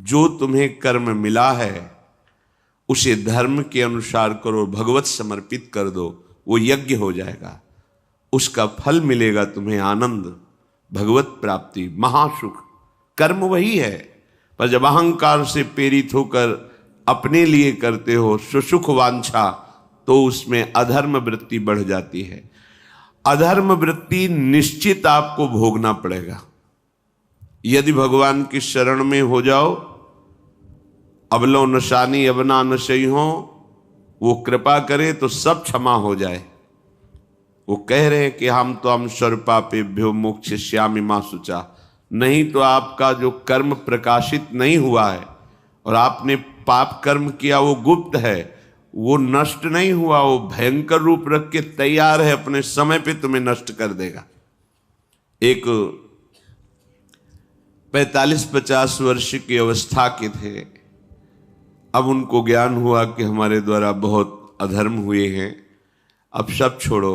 जो तुम्हें कर्म मिला है उसे धर्म के अनुसार करो, भगवत समर्पित कर दो, वो यज्ञ हो जाएगा, उसका फल मिलेगा तुम्हें आनंद, भगवत प्राप्ति, महासुख। कर्म वही है, पर जब अहंकार से प्रेरित होकर अपने लिए करते हो सुसुख वांछा, तो उसमें अधर्म वृत्ति बढ़ जाती है। अधर्म वृत्ति निश्चित आपको भोगना पड़ेगा। यदि भगवान की शरण में हो जाओ, अबलो नशानी अबना नशई हो, वो कृपा करे तो सब क्षमा हो जाए। वो कह रहे हैं कि हम तो हम सर्वपापेभ्यो मोक्षयिष्यामि मा शुचा। नहीं तो आपका जो कर्म प्रकाशित नहीं हुआ है और आपने पाप कर्म किया वो गुप्त है, वो नष्ट नहीं हुआ, वो भयंकर रूप रख के तैयार है, अपने समय पे तुम्हें नष्ट कर देगा। एक 45-50 वर्ष की अवस्था के थे, अब उनको ज्ञान हुआ कि हमारे द्वारा बहुत अधर्म हुए हैं, अब सब छोड़ो,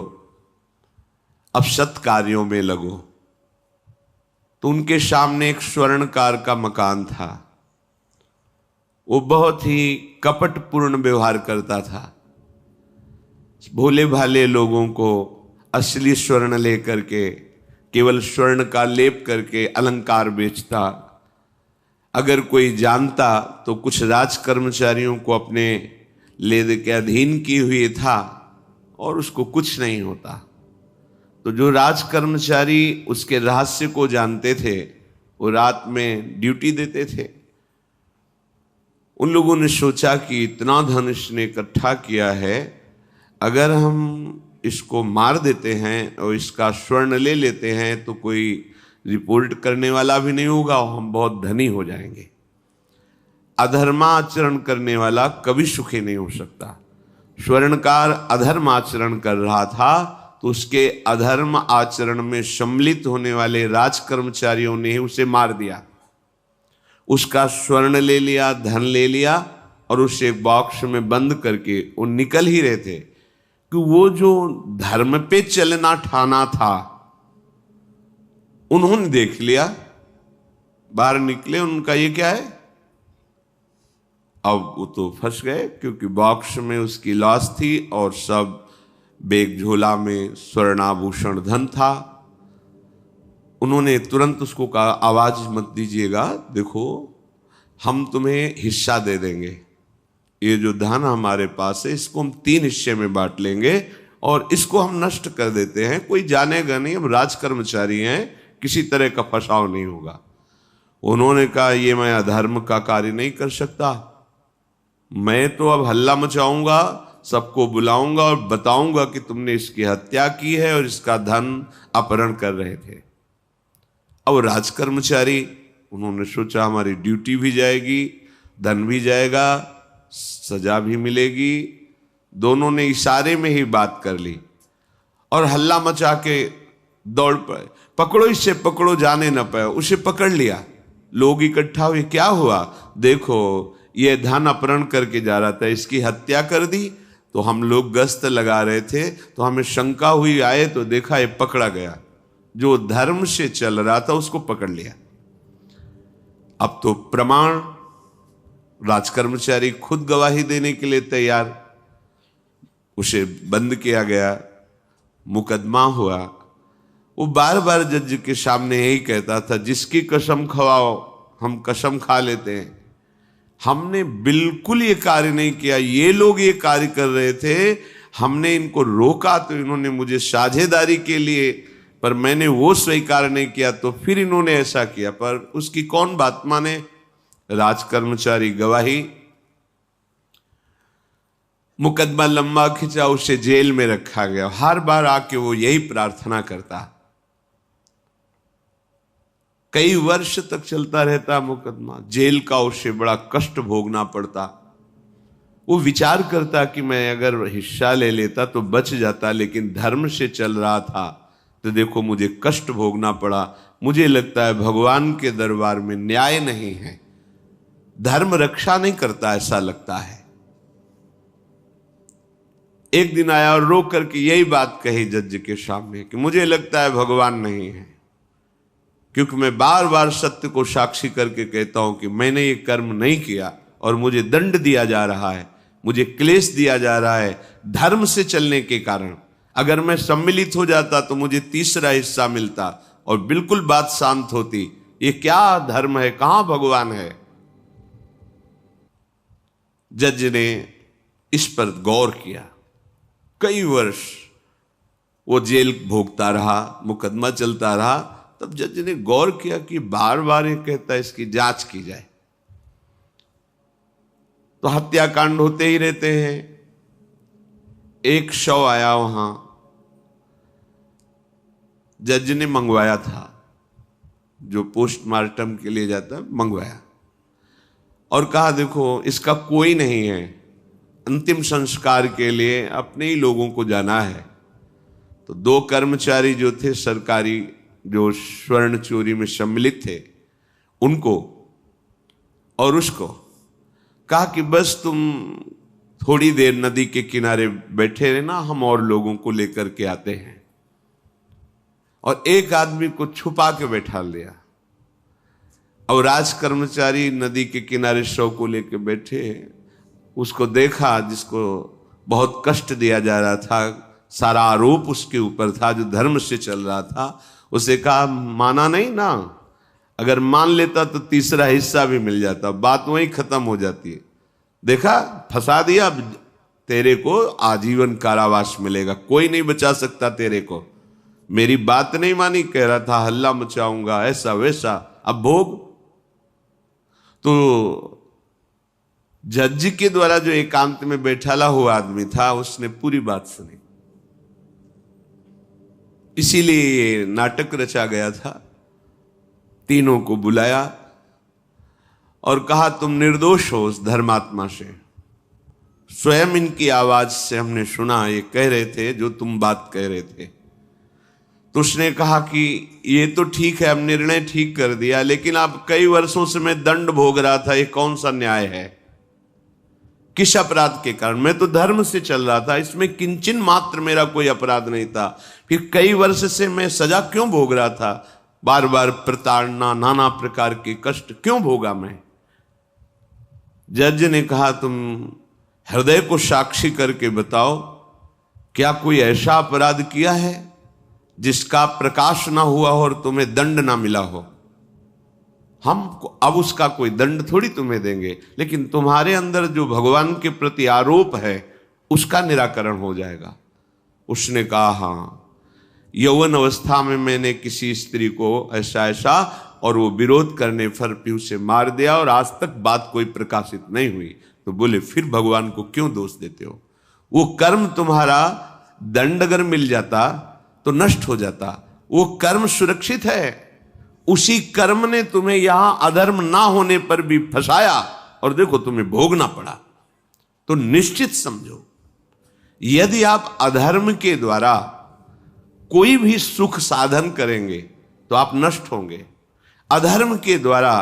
अब सत् कार्यों में लगो। तो उनके सामने एक स्वर्णकार का मकान था। वो बहुत ही कपटपूर्ण व्यवहार करता था, भोले भाले लोगों को असली स्वर्ण लेकर के केवल स्वर्ण का लेप करके अलंकार बेचता। अगर कोई जानता तो कुछ राज कर्मचारियों को अपने ले के अधीन किए हुए था और उसको कुछ नहीं होता। तो जो राज कर्मचारी उसके रहस्य को जानते थे वो रात में ड्यूटी देते थे। उन लोगों ने सोचा कि इतना धन इसने इकट्ठा किया है, अगर हम इसको मार देते हैं और इसका स्वर्ण ले लेते हैं तो कोई रिपोर्ट करने वाला भी नहीं होगा और हम बहुत धनी हो जाएंगे। अधर्माचरण करने वाला कभी सुखी नहीं हो सकता। स्वर्णकार अधर्म आचरण कर रहा था तो उसके अधर्म आचरण में सम्मिलित होने वाले राज कर्मचारियों ने उसे मार दिया, उसका स्वर्ण ले लिया, धन ले लिया और उसे एक बॉक्स में बंद करके वो निकल ही रहे थे कि वो जो धर्म पे चलना ठाना था उन्होंने देख लिया। बाहर निकले, उनका ये क्या है, अब वो तो फंस गए क्योंकि बॉक्स में उसकी लाश थी और सब बैग झोला में स्वर्णाभूषण धन था। उन्होंने तुरंत उसको कहा, आवाज मत दीजिएगा, देखो हम तुम्हें हिस्सा दे देंगे, ये जो धन हमारे पास है इसको हम 3 हिस्से में बांट लेंगे और इसको हम नष्ट कर देते हैं, कोई जानेगा नहीं, हम राज कर्मचारी हैं, किसी तरह का फसाव नहीं होगा। उन्होंने कहा, ये मैं अधर्म का कार्य नहीं कर सकता, मैं तो अब हल्ला मचाऊंगा, सबको बुलाऊंगा और बताऊंगा कि तुमने इसकी हत्या की है और इसका धन अपहरण कर रहे थे। अब राज कर्मचारी, उन्होंने सोचा हमारी ड्यूटी भी जाएगी, धन भी जाएगा, सजा भी मिलेगी। दोनों ने इशारे में ही बात कर ली और हल्ला मचा के दौड़ पड़े, पकड़ो इसे, पकड़ो, जाने न पाए। उसे पकड़ लिया, लोग इकट्ठा हुए, क्या हुआ, देखो ये धन अपहरण करके जा रहा था, इसकी हत्या कर दी। तो हम लोग गश्त लगा रहे थे तो हमें शंका हुई, आए तो देखा ये पकड़ा गया, जो धर्म से चल रहा था उसको पकड़ लिया। अब तो प्रमाण, राजकर्मचारी खुद गवाही देने के लिए तैयार, उसे बंद किया गया, मुकदमा हुआ। वो बार बार जज के सामने यही कहता था, जिसकी कसम खवाओ हम कसम खा लेते हैं, हमने बिल्कुल ये कार्य नहीं किया, ये लोग ये कार्य कर रहे थे, हमने इनको रोका तो इन्होंने मुझे साझेदारी के लिए, पर मैंने वो स्वीकार नहीं किया तो फिर इन्होंने ऐसा किया। पर उसकी कौन बात माने, राज कर्मचारी गवाही। मुकदमा लंबा खिंचा, उसे जेल में रखा गया। हर बार आके वो यही प्रार्थना करता, कई वर्ष तक चलता रहता मुकदमा, जेल का उसे बड़ा कष्ट भोगना पड़ता। वो विचार करता कि मैं अगर हिस्सा ले लेता तो बच जाता, लेकिन धर्म से चल रहा था तो देखो मुझे कष्ट भोगना पड़ा। मुझे लगता है भगवान के दरबार में न्याय नहीं है, धर्म रक्षा नहीं करता, ऐसा लगता है। एक दिन आया और रो करके यही बात कही जज के सामने कि मुझे लगता है भगवान नहीं है। क्योंकि मैं बार बार सत्य को साक्षी करके कहता हूं कि मैंने ये कर्म नहीं किया और मुझे दंड दिया जा रहा है, मुझे क्लेश दिया जा रहा है धर्म से चलने के कारण। अगर मैं सम्मिलित हो जाता तो मुझे तीसरा हिस्सा मिलता और बिल्कुल बात शांत होती। ये क्या धर्म है, कहां भगवान है? जज ने इस पर गौर किया। कई वर्ष वो जेल भोगता रहा, मुकदमा चलता रहा। तब जज ने गौर किया कि बार बार ये कहता है इसकी जांच की जाए, तो हत्याकांड होते ही रहते हैं। एक शव आया वहां, जज ने मंगवाया था, जो पोस्टमार्टम के लिए जाता है, मंगवाया और कहा देखो इसका कोई नहीं है, अंतिम संस्कार के लिए अपने ही लोगों को जाना है। तो 2 कर्मचारी जो थे सरकारी, जो स्वर्ण चोरी में सम्मिलित थे, उनको और उसको कहा कि बस तुम थोड़ी देर नदी के किनारे बैठे रहना, हम और लोगों को लेकर के आते हैं। और एक आदमी को छुपा के बैठा लिया और राज कर्मचारी नदी के किनारे शव को लेकर बैठे। उसको देखा जिसको बहुत कष्ट दिया जा रहा था, सारा आरोप उसके ऊपर था, जो धर्म से चल रहा था। उसे कहा माना नहीं ना, अगर मान लेता तो तीसरा हिस्सा भी मिल जाता, बात वहीं खत्म हो जाती है। देखा, फंसा दिया, तेरे को आजीवन कारावास मिलेगा, कोई नहीं बचा सकता तेरे को। मेरी बात नहीं मानी, कह रहा था हल्ला मचाऊंगा, ऐसा वैसा, अब भोग। तो जज के द्वारा जो एकांत में बैठाला हुआ आदमी था, उसने पूरी बात सुनी। इसीलिए ये नाटक रचा गया था। तीनों को बुलाया और कहा तुम निर्दोष हो उस धर्मात्मा से। स्वयं इनकी आवाज से हमने सुना, ये कह रहे थे जो तुम बात कह रहे थे। तो उसने कहा कि ये तो ठीक है, अब निर्णय ठीक कर दिया, लेकिन अब कई वर्षों से मैं दंड भोग रहा था, ये कौन सा न्याय है? किस अपराध के कारण? मैं तो धर्म से चल रहा था, इसमें किंचन मात्र मेरा कोई अपराध नहीं था। फिर कई वर्ष से मैं सजा क्यों भोग रहा था? बार बार प्रताड़ना, नाना प्रकार के कष्ट क्यों भोगा मैं? जज ने कहा तुम हृदय को साक्षी करके बताओ, क्या कोई ऐसा अपराध किया है जिसका प्रकाश ना हुआ हो और तुम्हें दंड ना मिला हो? हम अब उसका कोई दंड थोड़ी तुम्हें देंगे, लेकिन तुम्हारे अंदर जो भगवान के प्रति आरोप है उसका निराकरण हो जाएगा। उसने कहा हाँ, यौवन अवस्था में मैंने किसी स्त्री को ऐसा ऐसा, और वो विरोध करने पर भी उसे मार दिया और आज तक बात कोई प्रकाशित नहीं हुई। तो बोले फिर भगवान को क्यों दोष देते हो? वो कर्म तुम्हारा दंड अगर मिल जाता तो नष्ट हो जाता, वो कर्म सुरक्षित है। उसी कर्म ने तुम्हें यहां अधर्म ना होने पर भी फंसाया और देखो तुम्हें भोगना पड़ा। तो निश्चित समझो, यदि आप अधर्म के द्वारा कोई भी सुख साधन करेंगे तो आप नष्ट होंगे। अधर्म के द्वारा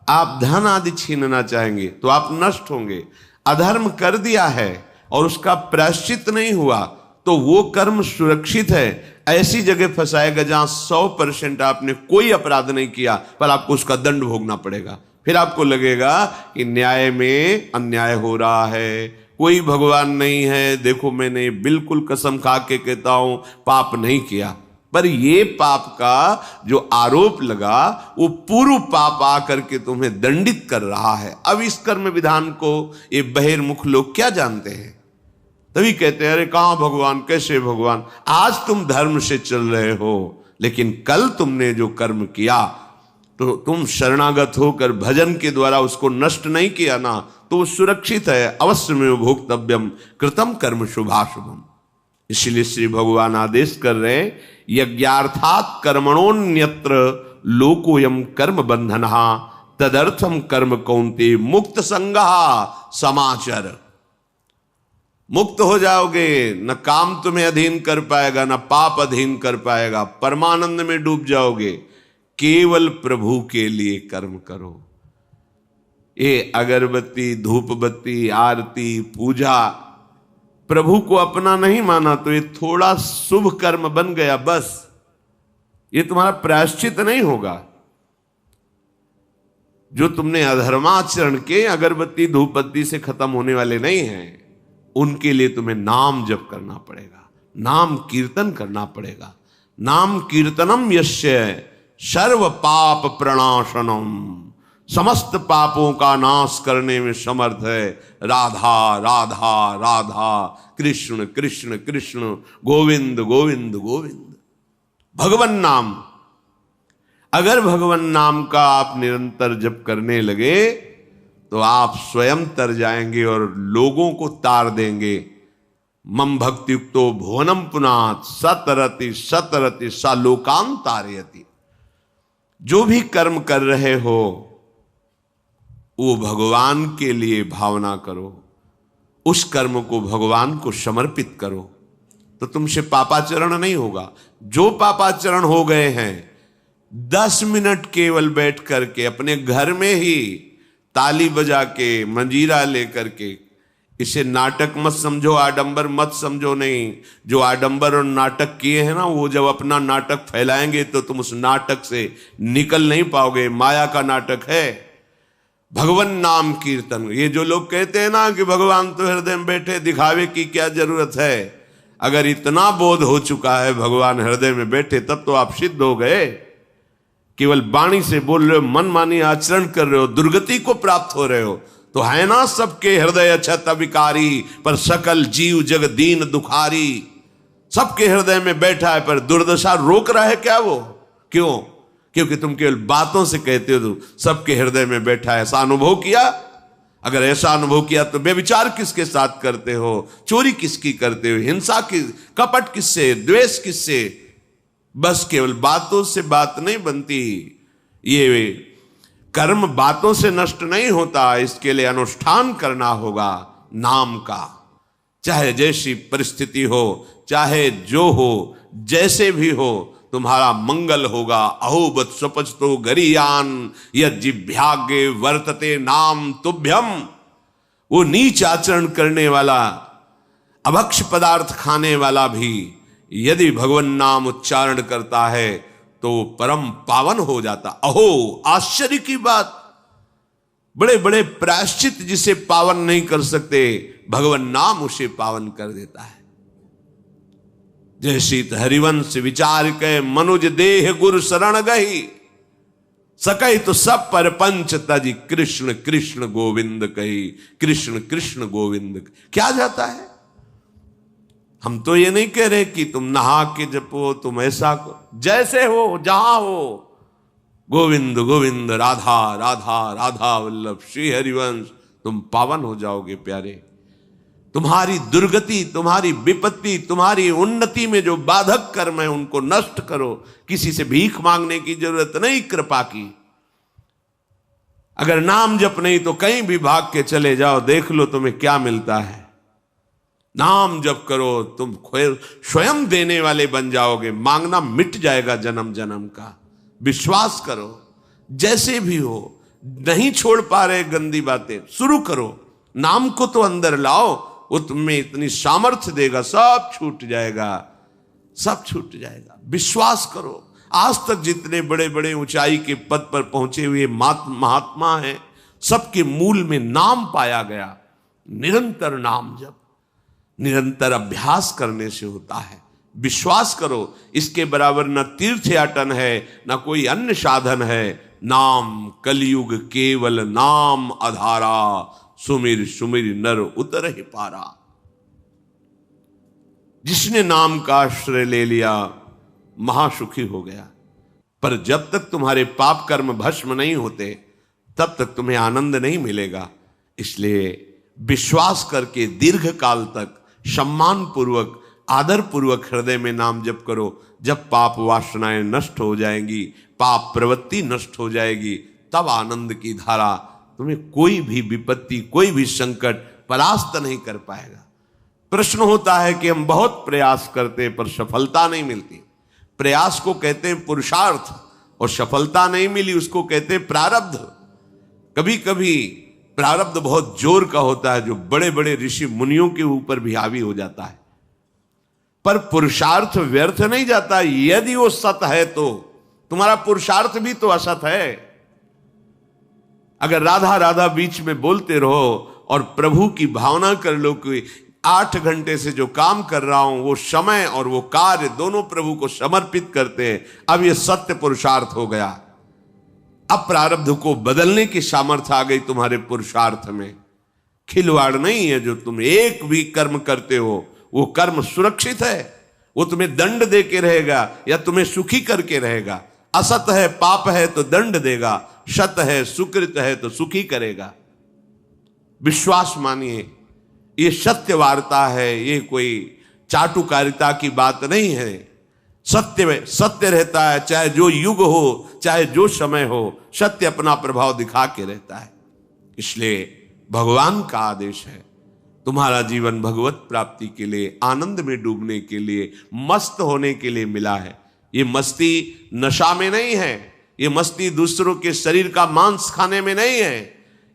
आप धन आदि छीनना चाहेंगे तो आप नष्ट होंगे। अधर्म कर दिया है और उसका प्रायश्चित नहीं हुआ तो वो कर्म सुरक्षित है। ऐसी जगह फंसाएगा जहां 100% आपने कोई अपराध नहीं किया पर आपको उसका दंड भोगना पड़ेगा। फिर आपको लगेगा कि न्याय में अन्याय हो रहा है, कोई भगवान नहीं है। देखो मैंने बिल्कुल कसम खा के कहता हूं पाप नहीं किया, पर ये पाप का जो आरोप लगा वो पूर्व पाप आकर के तुम्हें दंडित कर रहा है। अब इस कर्म विधान को ये बहिर्मुख लोग क्या जानते हैं? तभी कहते हैं अरे कहां भगवान, कैसे भगवान? आज तुम धर्म से चल रहे हो, लेकिन कल तुमने जो कर्म किया तो तुम शरणागत होकर भजन के द्वारा उसको नष्ट नहीं किया ना, तो वो सुरक्षित है। अवश्य में भोक्तव्यम कृतम कर्म शुभाशुभम। इसलिए श्री भगवान आदेश कर रहे हैं यज्ञार्थात कर्मणोन्यत्र लोकोयम कर्म बंधनहा तदर्थम कर्म कौन्ते मुक्त संगहा समाचर। मुक्त हो जाओगे, न काम तुम्हें अधीन कर पाएगा, न पाप अधीन कर पाएगा, परमानंद में डूब जाओगे। केवल प्रभु के लिए कर्म करो। ये अगरबत्ती, धूप बत्ती, आरती, पूजा प्रभु को अपना नहीं माना तो ये थोड़ा शुभ कर्म बन गया, बस ये तुम्हारा प्रायश्चित नहीं होगा। जो तुमने अधर्माचरण के अगरबत्ती धूपबत्ती से खत्म होने वाले नहीं हैं, उनके लिए तुम्हें नाम जप करना पड़ेगा, नाम कीर्तन करना पड़ेगा। नाम कीर्तनम यस्य सर्व पाप प्रणाशनम, समस्त पापों का नाश करने में समर्थ है। राधा राधा राधा, कृष्ण कृष्ण कृष्ण, गोविंद गोविंद गोविंद। भगवन नाम, अगर भगवन नाम का आप निरंतर जप करने लगे तो आप स्वयं तर जाएंगे और लोगों को तार देंगे। मम भक्तियुक्तो भुवनम पुनात् सतरति सतरति सा लोकान तारयति। जो भी कर्म कर रहे हो वो भगवान के लिए भावना करो, उस कर्म को भगवान को समर्पित करो, तो तुमसे पापाचरण नहीं होगा। जो पापाचरण हो गए हैं 10 मिनट केवल बैठ करके अपने घर में ही ताली बजा के मंजीरा लेकर के, इसे नाटक मत समझो, आडंबर मत समझो। नहीं, जो आडंबर और नाटक किए हैं ना, वो जब अपना नाटक फैलाएंगे तो तुम उस नाटक से निकल नहीं पाओगे। माया का नाटक है। भगवान नाम कीर्तन, ये जो लोग कहते हैं ना कि भगवान तो हृदय में बैठे, दिखावे की क्या जरूरत है। अगर इतना बोध हो चुका है भगवान हृदय में बैठे, तब तो आप सिद्ध हो गए। केवल वाणी से बोल रहे हो, मन मानी आचरण कर रहे हो, दुर्गति को प्राप्त हो रहे हो, तो है ना सबके हृदय अछत विकारी, पर सकल जीव जग दीन दुखारी। सबके हृदय में बैठा है, पर दुर्दशा रोक रहा है क्या वो? क्यों? क्योंकि तुम केवल बातों से कहते हो सबके हृदय में बैठा है। ऐसा अनुभव किया? अगर ऐसा अनुभव किया तो व्यभिचार किसके साथ करते हो, चोरी किसकी करते हो, हिंसा की, कपट किससे, द्वेष किससे? बस केवल बातों से बात नहीं बनती। ये कर्म बातों से नष्ट नहीं होता, इसके लिए अनुष्ठान करना होगा नाम का। चाहे जैसी परिस्थिति हो, चाहे जो हो, जैसे भी हो, तुम्हारा मंगल होगा। अहोबत स्वपचतो गरीयान यज्जिभ्यागे वर्तते नाम तुभ्यम। वो नीच आचरण करने वाला, अभक्ष पदार्थ खाने वाला भी यदि भगवान नाम उच्चारण करता है तो परम पावन हो जाता। अहो, आश्चर्य की बात, बड़े बड़े प्रायश्चित जिसे पावन नहीं कर सकते, भगवान नाम उसे पावन कर देता है। जय शीत हरिवंश विचार के मनुज देह गुरु शरण गही, सकई तो सब पर पंच तजी कृष्ण कृष्ण गोविंद कही। कृष्ण कृष्ण गोविंद क्या जाता है? हम तो ये नहीं कह रहे कि तुम नहा के जपो, तुम ऐसा जैसे हो, जहां हो, गोविंद गोविंद, राधा राधा राधा वल्लभ श्री हरिवंश, तुम पावन हो जाओगे प्यारे। तुम्हारी दुर्गति, तुम्हारी विपत्ति, तुम्हारी उन्नति में जो बाधक कर्म है उनको नष्ट करो। किसी से भीख मांगने की जरूरत नहीं, कृपा की। अगर नाम जप नहीं तो कहीं भी भाग के चले जाओ, देख लो तुम्हें क्या मिलता है। नाम जप करो, तुम स्वयं देने वाले बन जाओगे। मांगना मिट जाएगा जन्म जन्म का। विश्वास करो, जैसे भी हो। नहीं छोड़ पा रहे गंदी बातें, शुरू करो। नाम को तो अंदर लाओ, वो तुम्हें इतनी सामर्थ्य देगा, सब छूट जाएगा, सब छूट जाएगा। विश्वास करो। आज तक जितने बड़े बड़े ऊंचाई के पद पर पहुंचे हुए महात्मा हैं, सबके मूल में नाम पाया गया। निरंतर नाम जप, निरंतर अभ्यास करने से होता है। विश्वास करो, इसके बराबर न तीर्थयाटन है, न कोई अन्य साधन है। नाम कलयुग केवल नाम आधारा, सुमिर सुमिर नर उतर ही पारा। जिसने नाम का आश्रय ले लिया महासुखी हो गया। पर जब तक तुम्हारे पाप कर्म भस्म नहीं होते, तब तक तुम्हें आनंद नहीं मिलेगा। इसलिए विश्वास करके दीर्घ काल तक सम्मान पूर्वक, आदर पूर्वक हृदय में नाम जप करो। जब पाप वासनाएं नष्ट हो जाएंगी, पाप प्रवृत्ति नष्ट हो जाएगी, तब आनंद की धारा, तुम्हें कोई भी विपत्ति, कोई भी संकट परास्त नहीं कर पाएगा। प्रश्न होता है कि हम बहुत प्रयास करते पर सफलता नहीं मिलती। प्रयास को कहते हैं पुरुषार्थ, और सफलता नहीं मिली उसको कहते हैं प्रारब्ध। कभी कभी प्रारब्ध बहुत जोर का होता है, जो बड़े बड़े ऋषि मुनियों के ऊपर भी हावी हो जाता है। पर पुरुषार्थ व्यर्थ नहीं जाता। यदि वो सत है तो तुम्हारा पुरुषार्थ भी तो असत है। अगर राधा राधा बीच में बोलते रहो और प्रभु की भावना कर लो कि 8 घंटे से जो काम कर रहा हूं वो समय और वो कार्य दोनों प्रभु को समर्पित करते हैं, अब ये सत्य पुरुषार्थ हो गया। अब प्रारब्ध को बदलने की सामर्थ्य आ गई तुम्हारे पुरुषार्थ में। खिलवाड़ नहीं है जो तुम एक भी कर्म करते हो, वो कर्म सुरक्षित है, वो तुम्हें दंड दे के रहेगा या तुम्हें सुखी करके रहेगा। असत है पाप है तो दंड देगा, सत है सुकृत है तो सुखी करेगा। विश्वास मानिए, ये सत्य वार्ता है, ये कोई चाटुकारिता की बात नहीं है। सत्य में सत्य रहता है, चाहे जो युग हो चाहे जो समय हो, सत्य अपना प्रभाव दिखा के रहता है। इसलिए भगवान का आदेश है, तुम्हारा जीवन भगवत प्राप्ति के लिए, आनंद में डूबने के लिए, मस्त होने के लिए मिला है। ये मस्ती नशा में नहीं है, ये मस्ती दूसरों के शरीर का मांस खाने में नहीं है,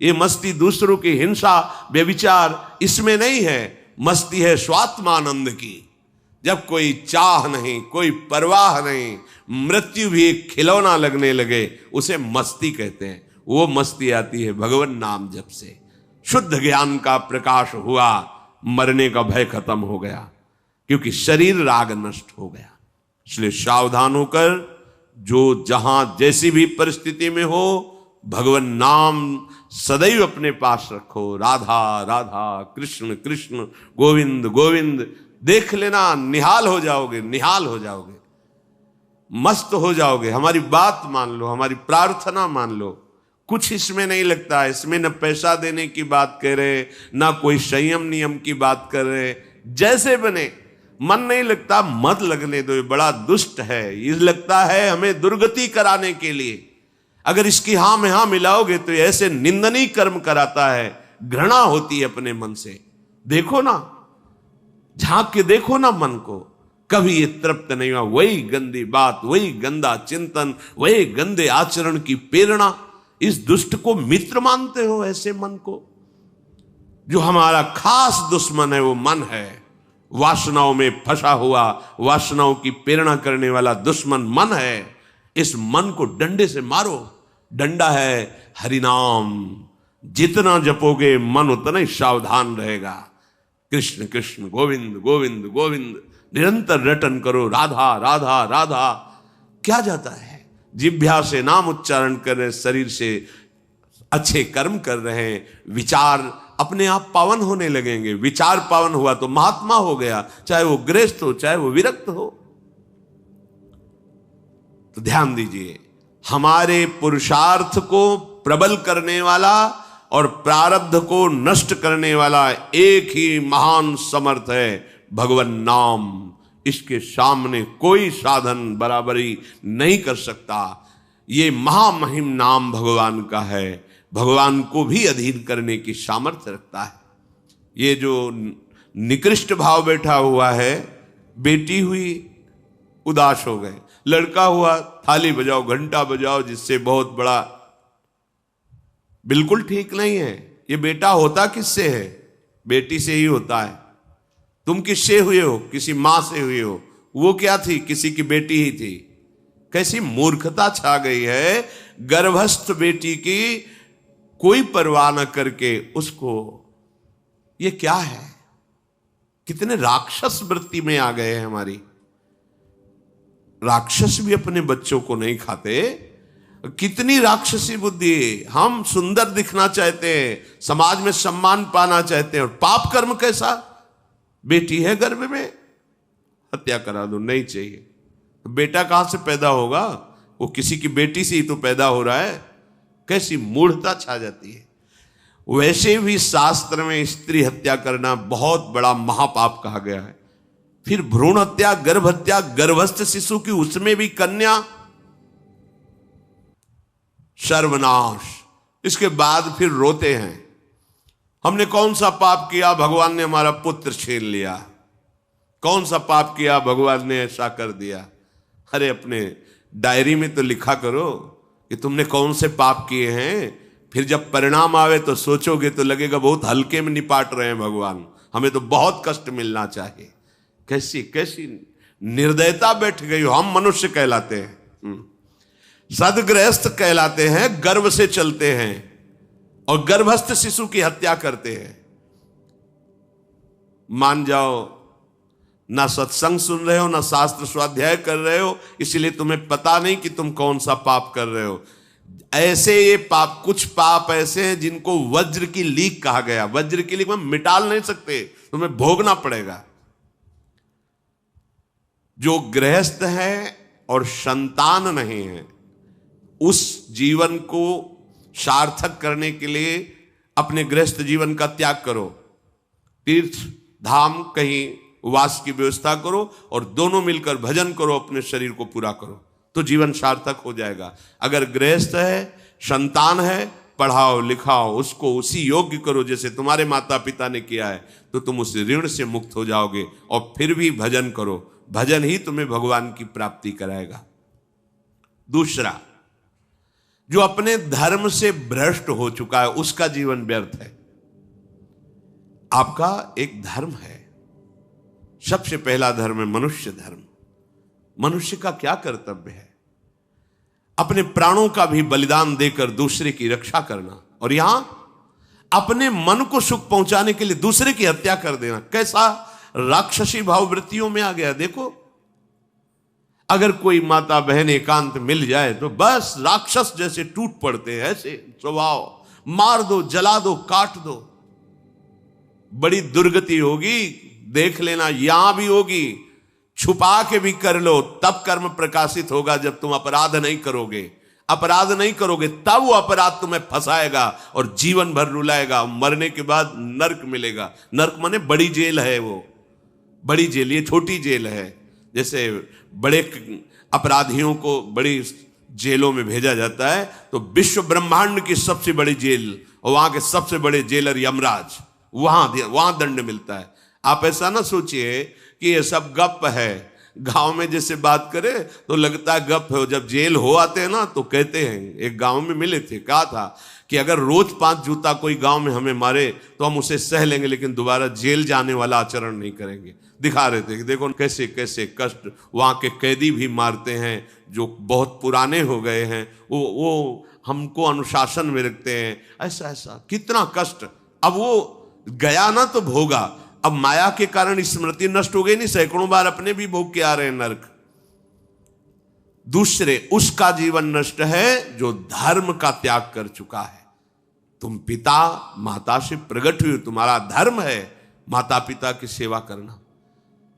ये मस्ती दूसरों की हिंसा व्यभिचार इसमें नहीं है। मस्ती है स्वात्मानंद की। जब कोई चाह नहीं, कोई परवाह नहीं, मृत्यु भी एक खिलौना लगने लगे, उसे मस्ती कहते हैं। वो मस्ती आती है भगवान नाम जप से। शुद्ध ज्ञान का प्रकाश हुआ, मरने का भय खत्म हो गया, क्योंकि शरीर राग नष्ट हो गया। इसलिए सावधान होकर जो जहां जैसी भी परिस्थिति में हो, भगवान नाम सदैव अपने पास रखो। राधा राधा कृष्ण कृष्ण गोविंद गोविंद, देख लेना, निहाल हो जाओगे, निहाल हो जाओगे, मस्त हो जाओगे। हमारी बात मान लो, हमारी प्रार्थना मान लो, कुछ इसमें नहीं लगता है। इसमें न पैसा देने की बात कह रहे, ना कोई संयम नियम की बात कर रहे। जैसे बने, मन नहीं लगता मत लगने दो, ये बड़ा दुष्ट है, ये लगता है हमें दुर्गति कराने के लिए। अगर इसकी हां में हां मिलाओगे तो ऐसे निंदनीय कर्म कराता है, घृणा होती है अपने मन से। देखो ना, झांक के देखो ना मन को, कभी ये तृप्त नहीं हुआ। वही गंदी बात, वही गंदा चिंतन, वही गंदे आचरण की प्रेरणा। इस दुष्ट को मित्र मानते हो, ऐसे मन को? जो हमारा खास दुश्मन है वो मन है। वासनाओं में फंसा हुआ, वासनाओं की प्रेरणा करने वाला दुश्मन मन है। इस मन को डंडे से मारो। डंडा है हरिनाम, जितना जपोगे मन उतना ही सावधान रहेगा। कृष्ण कृष्ण गोविंद गोविंद गोविंद निरंतर रटन करो। राधा राधा राधा। क्या जाता है? जिह्वा से नाम उच्चारण कर रहे, शरीर से अच्छे कर्म कर रहे हैं, विचार अपने आप पावन होने लगेंगे। विचार पावन हुआ तो महात्मा हो गया, चाहे वो गृहस्थ हो चाहे वो विरक्त हो। तो ध्यान दीजिए, हमारे पुरुषार्थ को प्रबल करने वाला और प्रारब्ध को नष्ट करने वाला एक ही महान समर्थ है, भगवान नाम। इसके सामने कोई साधन बराबरी नहीं कर सकता। ये महामहिम नाम भगवान का है, भगवान को भी अधीन करने की सामर्थ्य रखता है। ये जो निकृष्ट भाव बैठा हुआ है, बेटी हुई उदास हो गए, लड़का हुआ थाली बजाओ घंटा बजाओ, जिससे बहुत बड़ा, बिल्कुल ठीक नहीं है। ये बेटा होता किससे है? बेटी से ही होता है। तुम किससे हुए हो? किसी मां से हुए हो। वो क्या थी? किसी की बेटी ही थी। कैसी मूर्खता छा गई है, गर्भस्थ बेटी की कोई परवाह न करके उसको, ये क्या है? कितने राक्षस वृत्ति में आ गए हैं हमारी। राक्षस भी अपने बच्चों को नहीं खाते। कितनी राक्षसी बुद्धि। हम सुंदर दिखना चाहते हैं, समाज में सम्मान पाना चाहते हैं, और पाप कर्म कैसा? बेटी है गर्भ में, हत्या करा दो, नहीं चाहिए। बेटा कहां से पैदा होगा? वो किसी की बेटी से ही तो पैदा हो रहा है। कैसी मूढ़ता छा जाती है। वैसे भी शास्त्र में स्त्री हत्या करना बहुत बड़ा महापाप कहा गया है। फिर भ्रूण हत्या, गर्भ हत्या, गर्भस्थ शिशु की, उसमें भी कन्या, सर्वनाश। इसके बाद फिर रोते हैं, हमने कौन सा पाप किया, भगवान ने हमारा पुत्र छीन लिया। कौन सा पाप किया, भगवान ने ऐसा कर दिया। अरे अपने डायरी में तो लिखा करो कि तुमने कौन से पाप किए हैं। फिर जब परिणाम आवे तो सोचोगे तो लगेगा बहुत हल्के में निपाट रहे हैं भगवान, हमें तो बहुत कष्ट मिलना चाहिए। कैसी कैसी निर्दयता बैठ गई हो। हम मनुष्य कहलाते हैं, सदगृहस्थ कहलाते हैं, गर्व से चलते हैं। और गर्भस्थ शिशु की हत्या करते हैं। मान जाओ, ना सत्संग सुन रहे हो, ना शास्त्र स्वाध्याय कर रहे हो, इसलिए तुम्हें पता नहीं कि तुम कौन सा पाप कर रहे हो। ऐसे ये पाप, कुछ पाप ऐसे हैं जिनको वज्र की लीक कहा गया। वज्र की लीक में मिटाल नहीं सकते, तुम्हें भोगना पड़ेगा। जो गृहस्थ है और संतान नहीं है, उस जीवन को सार्थक करने के लिए अपने गृहस्थ जीवन का त्याग करो, तीर्थ धाम कहीं वास की व्यवस्था करो और दोनों मिलकर भजन करो, अपने शरीर को पूरा करो, तो जीवन सार्थक हो जाएगा। अगर गृहस्थ है, संतान है, पढ़ाओ लिखाओ, उसको उसी योग्य करो जैसे तुम्हारे माता पिता ने किया है, तो तुम उस ऋण से मुक्त हो जाओगे। और फिर भी भजन करो, भजन ही तुम्हें भगवान की प्राप्ति कराएगा। दूसरा, जो अपने धर्म से भ्रष्ट हो चुका है, उसका जीवन व्यर्थ है। आपका एक धर्म है, सबसे पहला धर्म है मनुष्य धर्म। मनुष्य का क्या कर्तव्य है? अपने प्राणों का भी बलिदान देकर दूसरे की रक्षा करना, और यहां अपने मन को सुख पहुंचाने के लिए दूसरे की हत्या कर देना। कैसा राक्षसी भाववृत्तियों में आ गया। देखो, अगर कोई माता बहन एकांत मिल जाए तो बस राक्षस जैसे टूट पड़ते हैं, ऐसे स्वभाव, मार दो, जला दो, काट दो। बड़ी दुर्गति होगी, देख लेना, यहां भी होगी। छुपा के भी कर लो, तब कर्म प्रकाशित होगा। जब तुम अपराध नहीं करोगे, अपराध नहीं करोगे, तब वो अपराध तुम्हें फंसाएगा और जीवन भर रुलाएगा। मरने के बाद नर्क मिलेगा। नर्क माने बड़ी जेल है, वो बड़ी जेल, ये छोटी जेल है। जैसे बड़े अपराधियों को बड़ी जेलों में भेजा जाता है, तो विश्व ब्रह्मांड की सबसे बड़ी जेल और वहां के सबसे बड़े जेलर यमराज, वहां दंड मिलता है। आप ऐसा ना सोचिए कि ये सब गप है। गांव में जैसे बात करे तो लगता है गप है, जब जेल हो आते हैं ना तो कहते हैं। एक गांव में मिले थे, कहा था कि अगर रोज 5 जूता कोई गांव में हमें मारे तो हम उसे सह लेंगे, लेकिन दोबारा जेल जाने वाला आचरण नहीं करेंगे। दिखा रहे थे कि देखो कैसे कैसे कष्ट वहां के कैदी भी मारते हैं जो बहुत पुराने हो गए हैं, वो हमको अनुशासन में रखते हैं। ऐसा ऐसा कितना कष्ट। अब वो गया ना तो भोगा, अब माया के कारण स्मृति नष्ट हो गई नहीं, सैकड़ों बार अपने भी भोग के आ रहे हैं नरक। दूसरे, उसका जीवन नष्ट है जो धर्म का त्याग कर चुका है। तुम पिता माता से प्रकट हुए, तुम्हारा धर्म है माता पिता की सेवा करना।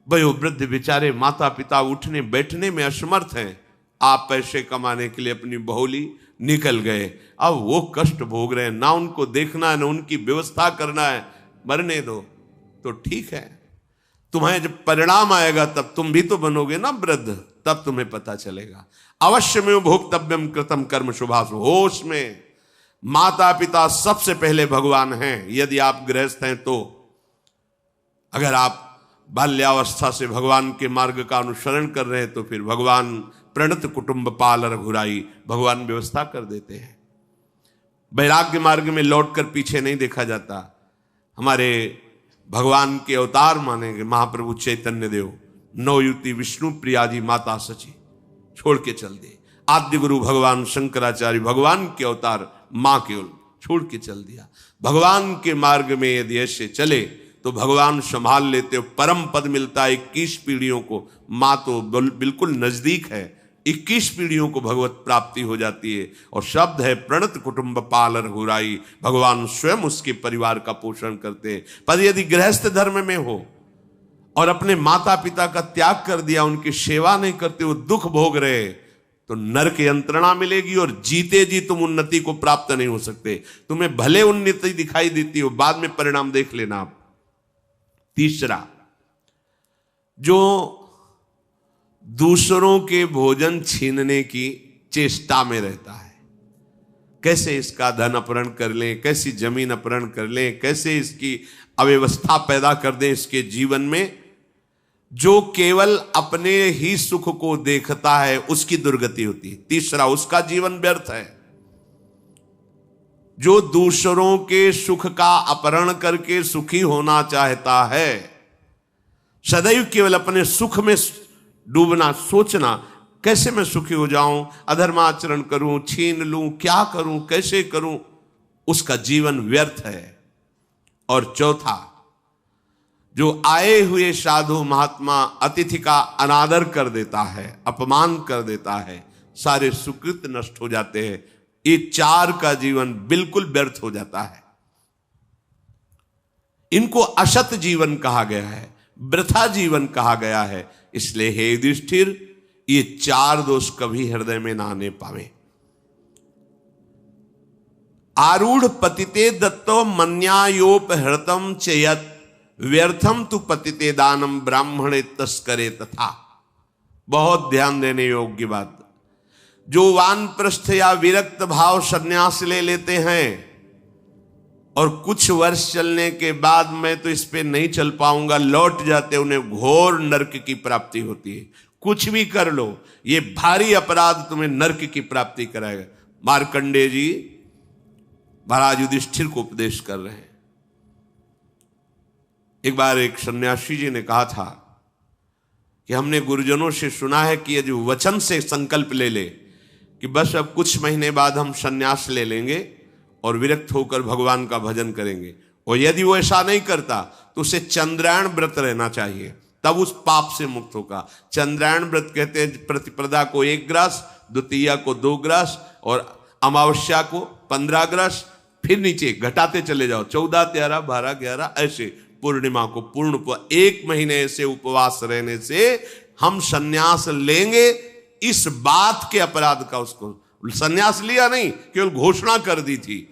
वयोवृद्ध बेचारे माता पिता उठने बैठने में असमर्थ हैं, आप पैसे कमाने के लिए अपनी बहुली निकल गए, अब वो कष्ट भोग रहे हैं। ना उनको देखना है, ना उनकी व्यवस्था करना है, मरने दो तो ठीक है। तुम्हें जब परिणाम आएगा तब तुम भी तो बनोगे ना वृद्ध, तब तुम्हें पता चलेगा। अवश्य में भोक्तव्यम कृतम कर्म शुभाशु। होश में, माता पिता सबसे पहले भगवान हैं यदि आप गृहस्थ हैं तो। अगर आप बाल्यावस्था से भगवान के मार्ग का अनुसरण कर रहे हैं तो फिर भगवान प्रणत कुटुंब पाल रघुराई, भगवान व्यवस्था कर देते हैं। वैराग्य मार्ग में लौटकर पीछे नहीं देखा जाता। हमारे भगवान के अवतार मानेंगे महाप्रभु चैतन्य देव, नवयुति विष्णु प्रिया जी माता सची छोड़ के चल दिए। आद्य गुरु भगवान शंकराचार्य भगवान के अवतार मां केवल छोड़ के चल दिया। भगवान के मार्ग में यदि ऐसे चले तो भगवान संभाल लेते हो, परम पद मिलता है 21 पीढ़ियों को। मां तो बिल्कुल नजदीक है, 21 पीढ़ियों को भगवत प्राप्ति हो जाती है। और शब्द है प्रणत कुटुंब पाल रघुराई, भगवान स्वयं उसके परिवार का पोषण करते हैं। पर यदि गृहस्थ धर्म में हो और अपने माता पिता का त्याग कर दिया, उनकी सेवा नहीं करते, वो दुख भोग रहे, तो नरक यंत्रणा मिलेगी और जीते जी तुम उन्नति को प्राप्त नहीं हो सकते। तुम्हें भले उन्नति दिखाई देती हो, बाद में परिणाम देख लेना आप। तीसरा, जो दूसरों के भोजन छीनने की चेष्टा में रहता है, कैसे इसका धन अपहरण कर लें, कैसी जमीन अपहरण कर लें, कैसे इसकी अव्यवस्था पैदा कर दें इसके जीवन में, जो केवल अपने ही सुख को देखता है उसकी दुर्गति होती है। तीसरा, उसका जीवन व्यर्थ है। जो दूसरों के सुख का अपहरण करके सुखी होना चाहता है, सदैव केवल अपने सुख में डूबना, सोचना कैसे मैं सुखी हो जाऊं, अधर्माचरण करूं, छीन लूं, क्या करूं, कैसे करूं, उसका जीवन व्यर्थ है। और चौथा, जो आए हुए साधु महात्मा अतिथि का अनादर कर देता है, अपमान कर देता है, सारे सुकृत नष्ट हो जाते हैं। ये 4 का जीवन बिल्कुल व्यर्थ हो जाता है। इनको असत जीवन कहा गया है, वृथा जीवन कहा गया है। इसलिए हे युधिष्ठिर, ये 4 दोष कभी हृदय में ना आने पावे। आरूढ़ पतिते दत्तो मन्यायोपहृतम चयत व्यर्थम तु पतिते दानम ब्राह्मणे तस्करे तथा। बहुत ध्यान देने योग्य बात। जो वानप्रस्थ या विरक्त भाव संन्यास ले लेते हैं और कुछ वर्ष चलने के बाद मैं तो इस पे नहीं चल पाऊंगा लौट जाते, उन्हें घोर नरक की प्राप्ति होती है। कुछ भी कर लो, ये भारी अपराध तुम्हें नरक की प्राप्ति कराएगा। मार्कंडेय जी महाराज युधिष्ठिर को उपदेश कर रहे हैं। एक बार एक सन्यासी जी ने कहा था कि हमने गुरुजनों से सुना है कि ये जो वचन से संकल्प ले ले कि बस अब कुछ महीने बाद हम सन्यास ले लेंगे और विरक्त होकर भगवान का भजन करेंगे, और यदि वो ऐसा नहीं करता तो उसे चंद्रायण व्रत रहना चाहिए, तब उस पाप से मुक्त होगा। चंद्रायण व्रत कहते हैं प्रतिपदा को 1 ग्रास, द्वितीया को 2 ग्रास और अमावस्या को 15 ग्रास, फिर नीचे घटाते चले जाओ 14, 13, 12, 11 ऐसे पूर्णिमा को पूर्ण 1 महीने से उपवास रहने से हम सन्यास लेंगे। इस बात के अपराध का उसको सन्यास लिया नहीं, केवल घोषणा कर दी थी।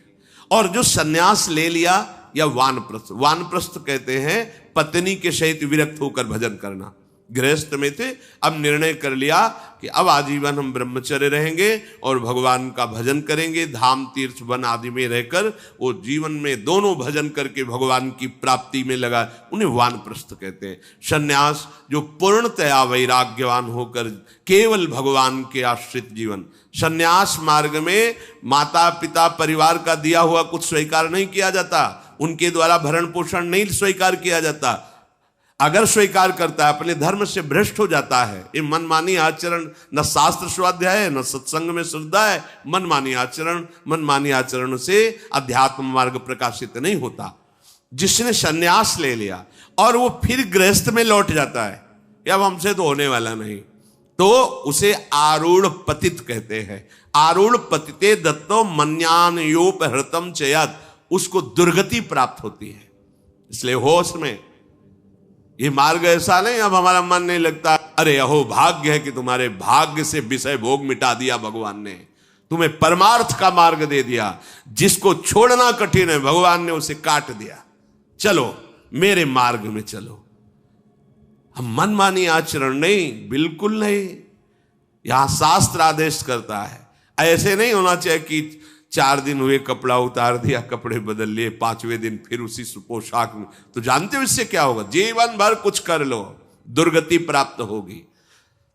और जो सन्यास ले लिया या वानप्रस्थ, वानप्रस्थ कहते हैं पत्नी के सहित विरक्त होकर भजन करना। गृहस्थ में थे, अब निर्णय कर लिया कि अब आजीवन हम ब्रह्मचर्य रहेंगे और भगवान का भजन करेंगे, धाम तीर्थ वन आदि में रहकर वो जीवन में दोनों भजन करके भगवान की प्राप्ति में लगा, उन्हें वानप्रस्थ कहते हैं। सन्यास जो पूर्णतया वैराग्यवान होकर केवल भगवान के आश्रित जीवन। सन्यास मार्ग में माता पिता परिवार का दिया हुआ कुछ स्वीकार नहीं किया जाता, उनके द्वारा भरण पोषण नहीं स्वीकार किया जाता। अगर स्वीकार करता है अपने धर्म से भ्रष्ट हो जाता है। ये मनमानी आचरण, न शास्त्र स्वाध्याय है न सत्संग में श्रद्धा है। मनमानी आचरण से अध्यात्म मार्ग प्रकाशित नहीं होता। जिसने सन्यास ले लिया और वो फिर गृहस्थ में लौट जाता है, अब हमसे तो होने वाला नहीं, तो उसे आरूढ़ पतित कहते हैं। आरूढ़ पतिते दत्तो मन्यानयोपहृतम चयत, उसको दुर्गति प्राप्त होती है। इसलिए होश में ये मार्ग ऐसा नहीं अब हमारा मन नहीं लगता, अरे अहो भाग्य है कि तुम्हारे भाग्य से विषय भोग मिटा दिया भगवान ने, तुम्हें परमार्थ का मार्ग दे दिया। जिसको छोड़ना कठिन है भगवान ने उसे काट दिया, चलो मेरे मार्ग में चलो। हम मनमानी आचरण नहीं, बिल्कुल नहीं। यहां शास्त्र आदेश करता है, ऐसे नहीं होना चाहिए कि 4 दिन हुए कपड़ा उतार दिया, कपड़े बदल लिए, 5वें दिन फिर उसी पोशाक में। तो जानते हो इससे क्या होगा? जीवन भर कुछ कर लो, दुर्गति प्राप्त होगी।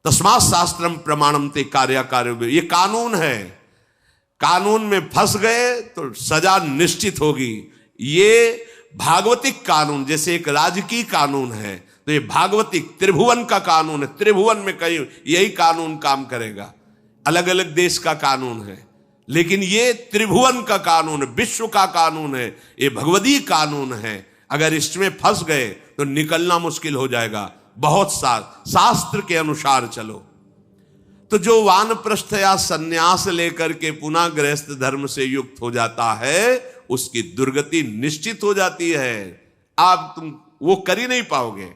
तस्मात् शास्त्रम प्रमाणम ते कार्य, ये कानून है। कानून में फंस गए तो सजा निश्चित होगी। ये भागवतिक कानून जैसे एक राजकीय कानून है, तो ये भागवतिक त्रिभुवन का कानून है। त्रिभुवन में कहीं यही कानून काम करेगा। अलग अलग देश का कानून है, लेकिन ये त्रिभुवन का कानून है, विश्व का कानून है, ये भगवदीय कानून है। अगर इसमें फंस गए तो निकलना मुश्किल हो जाएगा। बहुत शास्त्र के अनुसार चलो। तो जो वानप्रस्थ या सन्यास लेकर के पुनः गृहस्थ धर्म से युक्त हो जाता है, उसकी दुर्गति निश्चित हो जाती है। आप तुम वो कर ही नहीं पाओगे।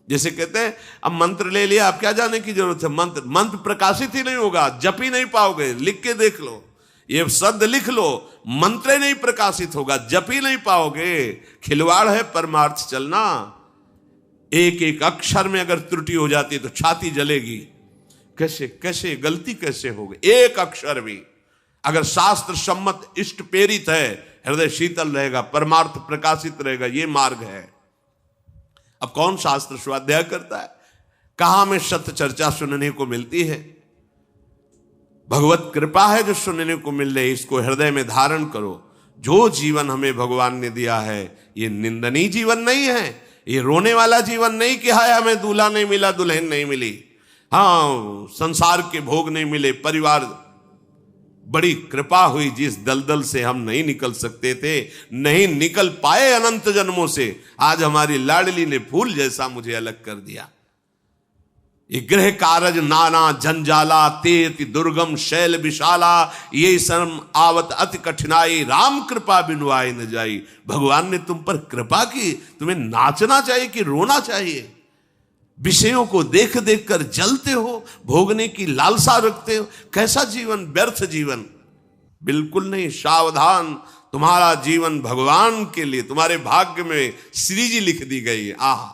जैसे कहते हैं अब मंत्र ले लिया, अब क्या जाने की जरूरत है। मंत्र प्रकाशित ही नहीं होगा, जप ही नहीं पाओगे। लिख के देख लो, ये शब्द लिख लो, मंत्र नहीं प्रकाशित होगा, जप ही नहीं पाओगे। खिलवाड़ है परमार्थ चलना। एक एक अक्षर में अगर त्रुटि हो जाती है तो छाती जलेगी। कैसे गलती कैसे होगी? एक अक्षर भी अगर शास्त्र सम्मत इष्ट प्रेरित है, हृदय शीतल रहेगा, परमार्थ प्रकाशित रहेगा। ये मार्ग है। अब कौन शास्त्र स्वाध्याय करता है? कहां में सत्य चर्चा सुनने को मिलती है? भगवत कृपा है जो सुनने को मिल रही, इसको हृदय में धारण करो। जो जीवन हमें भगवान ने दिया है ये निंदनीय जीवन नहीं है, ये रोने वाला जीवन नहीं कि हाय हमें दूल्हा नहीं मिला, दुल्हन नहीं मिली, हाँ संसार के भोग नहीं मिले, परिवार बड़ी कृपा हुई, जिस दलदल से हम नहीं निकल सकते थे, नहीं निकल पाए अनंत जन्मों से, आज हमारी लाडली ने फूल जैसा मुझे अलग कर दिया। ये गृह कारज नाना जंजाला, तेति दुर्गम शैल विशाला, ये शर्म आवत अति कठिनाई, राम कृपा बिनु आए न जाई। भगवान ने तुम पर कृपा की, तुम्हें नाचना चाहिए कि रोना चाहिए? विषयों को देख देख कर जलते हो, भोगने की लालसा रखते हो, कैसा जीवन, व्यर्थ जीवन। बिल्कुल नहीं, सावधान, तुम्हारा जीवन भगवान के लिए, तुम्हारे भाग्य में श्री जी लिख दी गई है। आह,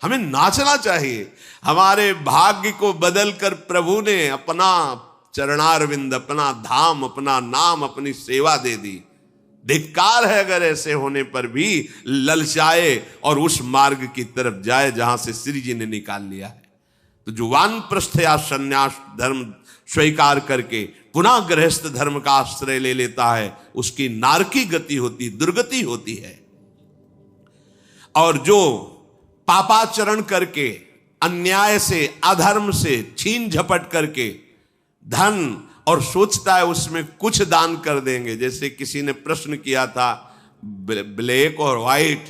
हमें नाचना चाहिए। हमारे भाग्य को बदल कर प्रभु ने अपना चरणारविंद, अपना धाम, अपना नाम, अपनी सेवा दे दी। धिक्कार है अगर ऐसे होने पर भी ललचाए और उस मार्ग की तरफ जाए जहां से श्री जी ने निकाल लिया है। तो जो वानप्रस्थ या संन्यास धर्म स्वीकार करके पुनः गृहस्थ धर्म का आश्रय ले लेता है, उसकी नारकी गति होती, दुर्गति होती है। और जो पापाचरण करके, अन्याय से, अधर्म से छीन झपट करके धन, और सोचता है उसमें कुछ दान कर देंगे। जैसे किसी ने प्रश्न किया था ब्लैक और व्हाइट,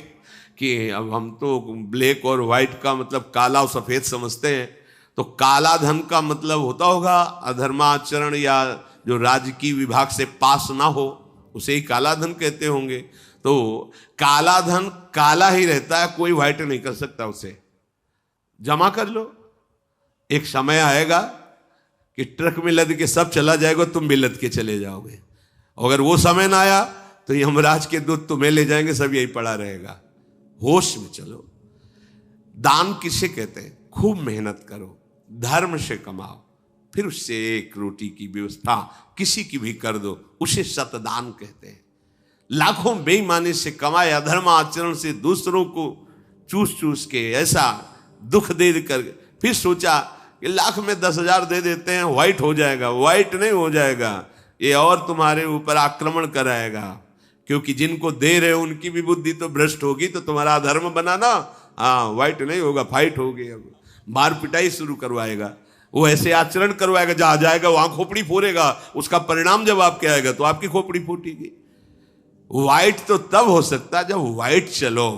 कि अब हम तो ब्लैक और व्हाइट का मतलब काला और सफेद समझते हैं, तो काला धन का मतलब होता होगा अधर्माचरण या जो राजकीय विभाग से पास ना हो, उसे ही काला धन कहते होंगे। तो काला धन काला ही रहता है, कोई व्हाइट नहीं कर सकता उसे। जमा कर लो, एक समय आएगा कि ट्रक में लद के सब चला जाएगा, तुम भी लद के चले जाओगे। अगर वो समय ना आया तो यमराज के दूत तुम्हें ले जाएंगे, सब यही पड़ा रहेगा। होश में चलो। दान किसे कहते हैं? खूब मेहनत करो, धर्म से कमाओ, फिर उससे एक रोटी की व्यवस्था किसी की भी कर दो, उसे सतदान कहते हैं। लाखों बेईमानी से कमाए, अधर्म आचरण से दूसरों को चूस चूस के ऐसा दुख दे कर, फिर सोचा कि लाख में 10,000 दे देते हैं, व्हाइट हो जाएगा। व्हाइट नहीं हो जाएगा, ये और तुम्हारे ऊपर आक्रमण कराएगा, क्योंकि जिनको दे रहे हो उनकी भी बुद्धि तो भ्रष्ट होगी, तो तुम्हारा अधर्म बनाना, हाँ, व्हाइट नहीं होगा, फाइट होगी। अब मार पिटाई शुरू करवाएगा, वो ऐसे आचरण करवाएगा, जहां जाएगा वहां खोपड़ी फोड़ेगा, उसका परिणाम जब आपके आएगा तो आपकी खोपड़ी फूटेगी। व्हाइट तो तब हो सकता है जब व्हाइट चलो।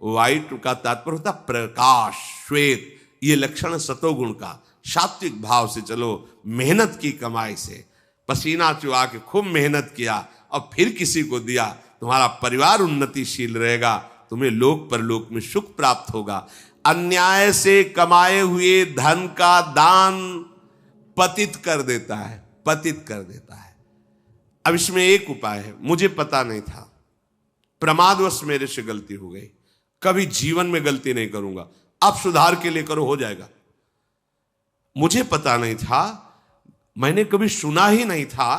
व्हाइट का तात्पर्य होता प्रकाश, श्वेत, ये लक्षण सतोगुण का। सात्विक भाव से चलो, मेहनत की कमाई से, पसीना चुहा के खूब मेहनत किया और फिर किसी को दिया, तुम्हारा परिवार उन्नतिशील रहेगा, तुम्हें लोक परलोक में सुख प्राप्त होगा। अन्याय से कमाए हुए धन का दान पतित कर देता है, पतित कर देता है। अब इसमें एक उपाय है, मुझे पता नहीं था, प्रमादवश मेरे से गलती हो गई, कभी जीवन में गलती नहीं करूंगा, अब सुधार के लिए करो, हो जाएगा। मुझे पता नहीं था, मैंने कभी सुना ही नहीं था,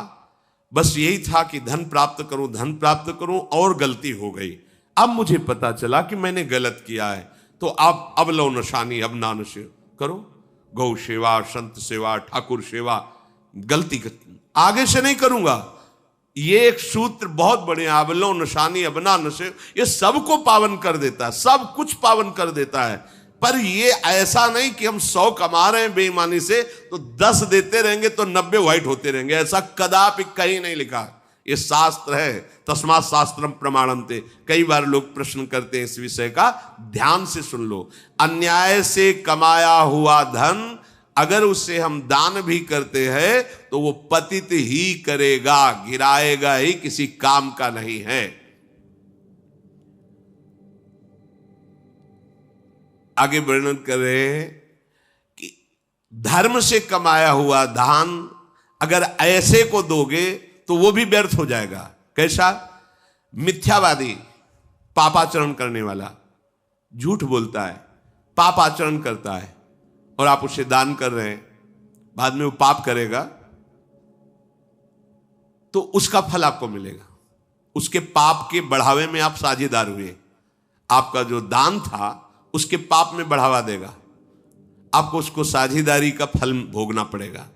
बस यही था कि धन प्राप्त करूं, धन प्राप्त करूं, और गलती हो गई। अब मुझे पता चला कि मैंने गलत किया है, तो अब लो नशानी, अब ना नशे करो, गौ सेवा, संत सेवा, ठाकुर सेवा, गलती आगे से नहीं करूंगा। ये एक सूत्र बहुत बड़े, अबलो नशानी अबना नशे, ये सबको पावन कर देता है, सब कुछ पावन कर देता है। पर ये ऐसा नहीं कि हम 100 कमा रहे हैं बेईमानी से तो 10 देते रहेंगे तो 90 व्हाइट होते रहेंगे, ऐसा कदापि कहीं नहीं लिखा। ये शास्त्र है, तस्मात् शास्त्रम प्रमाणन्ते। कई बार लोग प्रश्न करते हैं इस विषय का, ध्यान से सुन लो। अन्याय से कमाया हुआ धन अगर उसे हम दान भी करते हैं तो वो पतित ही करेगा, गिराएगा ही, किसी काम का नहीं है। आगे वर्णन कर रहे हैं कि धर्म से कमाया हुआ दान अगर ऐसे को दोगे तो वो भी व्यर्थ हो जाएगा। कैसा? मिथ्यावादी, पापाचरण करने वाला, झूठ बोलता है, पापाचरण करता है, और आप उसे दान कर रहे हैं, बाद में वो पाप करेगा तो उसका फल आपको मिलेगा। उसके पाप के बढ़ावे में आप साझेदार हुए, आपका जो दान था उसके पाप में बढ़ावा देगा, आपको उसको साझेदारी का फल भोगना पड़ेगा।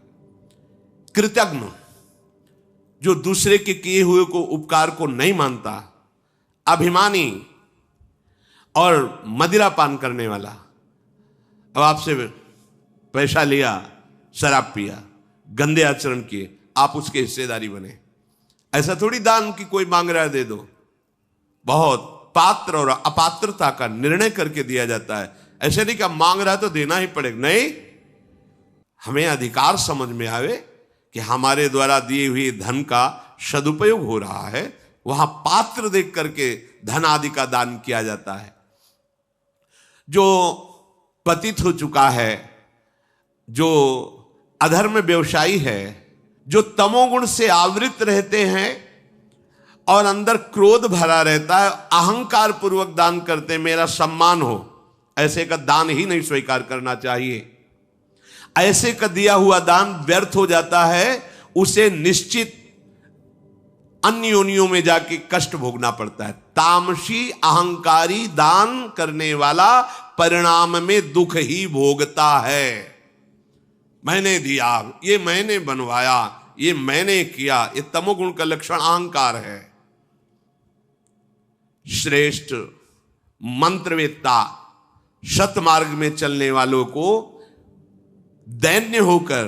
कृतज्ञ, जो दूसरे के किए हुए को उपकार को नहीं मानता, अभिमानी और मदिरा पान करने वाला, अब आपसे पैसा लिया, शराब पिया, गंदे आचरण किए, आप उसके हिस्सेदारी बने। ऐसा थोड़ी दान की कोई मांग रहा है दे दो, बहुत पात्र और अपात्रता का निर्णय करके दिया जाता है। ऐसे नहीं कि मांग रहा है तो देना ही पड़ेगा, नहीं, हमें अधिकार समझ में आवे कि हमारे द्वारा दिए हुए धन का सदुपयोग हो रहा है, वहां पात्र देख करके धन आदि का दान किया जाता है। जो पतित हो चुका है, जो अधर्म व्यवसायी है, जो तमोगुण से आवृत रहते हैं और अंदर क्रोध भरा रहता है, अहंकार पूर्वक दान करते मेरा सम्मान हो, ऐसे का दान ही नहीं स्वीकार करना चाहिए। ऐसे का दिया हुआ दान व्यर्थ हो जाता है, उसे निश्चित अन्य योनियों में जाके कष्ट भोगना पड़ता है। तामसी अहंकारी दान करने वाला परिणाम में दुख ही भोगता है। मैंने दिया, ये मैंने बनवाया, ये मैंने किया, ये तमोगुण का लक्षण अहंकार है। श्रेष्ठ मंत्रवेत्ता सतमार्ग में चलने वालों को दैन्य होकर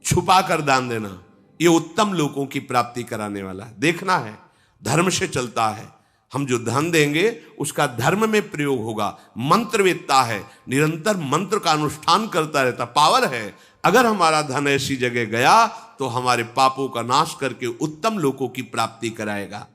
छुपा कर दान देना, ये उत्तम लोगों की प्राप्ति कराने वाला है। देखना है, धर्म से चलता है। हम जो धन देंगे उसका धर्म में प्रयोग होगा। मंत्रवेत्ता है, निरंतर मंत्र का अनुष्ठान करता रहता, पावर है। अगर हमारा धन ऐसी जगह गया तो हमारे पापों का नाश करके उत्तम लोगों की प्राप्ति कराएगा।